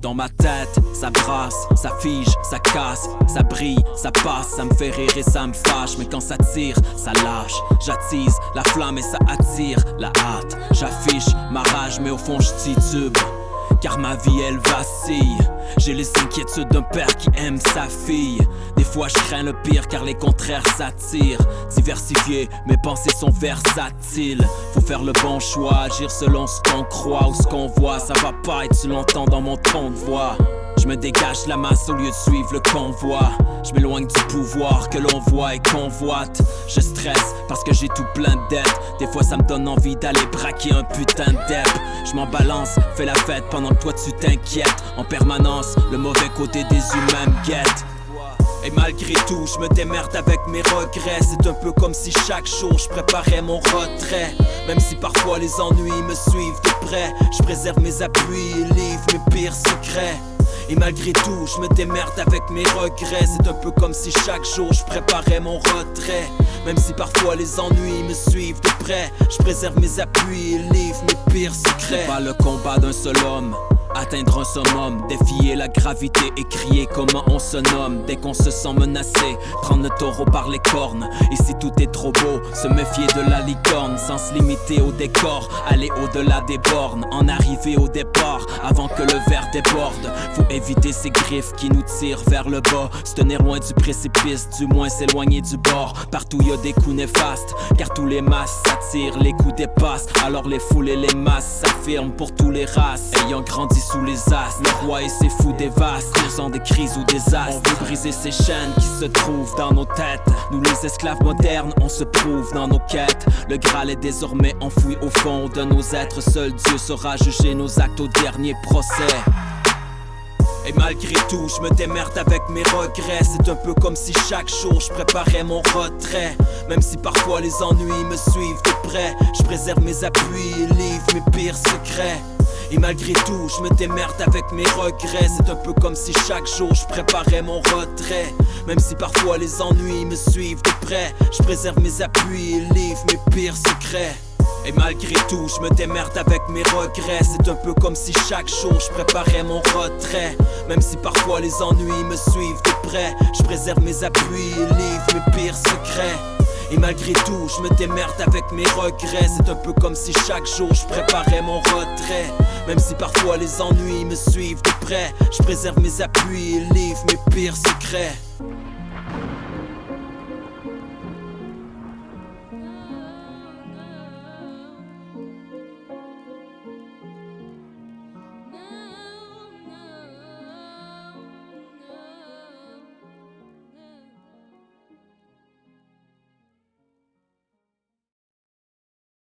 Dans ma tête, ça brasse, ça fige, ça casse, ça brille, ça passe, ça me fait rire et ça me fâche. Mais quand ça tire, ça lâche. J'attise la flamme et ça attire la hâte. J'affiche ma rage mais au fond je titube, car ma vie elle vacille. J'ai les inquiétudes d'un père qui aime sa fille. Des fois je crains le pire car les contraires s'attirent. Diversifié, mes pensées sont versatiles. Faut faire le bon choix, agir selon ce qu'on croit ou ce qu'on voit. Ça va pas et tu l'entends dans mon ton de voix. Je me dégage la masse au lieu de suivre le convoi. Je m'éloigne du pouvoir que l'on voit et convoite. Je stresse parce que j'ai tout plein de dettes. Des fois ça me donne envie d'aller braquer un putain de dep. Je m'en balance, fais la fête pendant que toi tu t'inquiètes. En permanence, le mauvais côté des humains me guette. Et malgré tout, je me démerde avec mes regrets. C'est un peu comme si chaque jour je préparais mon retrait. Même si parfois les ennuis me suivent de près, je préserve mes appuis et livre mes pires secrets. Et malgré tout, je me démerde avec mes regrets. C'est un peu comme si chaque jour je préparais mon retrait. Même si parfois les ennuis me suivent de près, je préserve mes appuis et livre mes pires secrets. C'est pas le combat d'un seul homme, atteindre un summum, défier la gravité et crier comment on se nomme. Dès qu'on se sent menacé, prendre le taureau par les cornes. Et si tout est trop beau, se méfier de la licorne. Sans se limiter au décor, aller au-delà des bornes. En arriver au départ, avant que le verre déborde. Faut éviter ces griffes qui nous tirent vers le bas. Se tenir loin du précipice, du moins s'éloigner du bord. Partout y a des coups néfastes, car tous les masses s'attirent. Les coups dépassent, alors les foules et les masses s'affirment pour tous les races. Ayant grandi sous les astres, le roi et ses fous dévastent, causant des crises ou des astres. On veut briser ces chaînes qui se trouvent dans nos têtes. Nous les esclaves modernes, on se prouve dans nos quêtes. Le Graal est désormais enfoui au fond de nos êtres. Seul Dieu saura juger nos actes au dernier procès. Et malgré tout, je me démerde avec mes regrets. C'est un peu comme si chaque jour je préparais mon retrait. Même si parfois les ennuis me suivent de près, je préserve mes appuis et livre mes pires secrets. Et malgré tout, je me démerde avec mes regrets. C'est un peu comme si chaque jour je préparais mon retrait. Même si parfois les ennuis me suivent de près, je préserve mes appuis et livre mes pires secrets. Et malgré tout, je me démerde avec mes regrets. C'est un peu comme si chaque jour je préparais mon retrait. Même si parfois les ennuis me suivent de près, je préserve mes appuis et livre mes pires secrets. Et malgré tout, je me démerde avec mes regrets. C'est un peu comme si chaque jour je préparais mon retrait. Même si parfois les ennuis me suivent de près, je préserve mes appuis et livre mes pires secrets.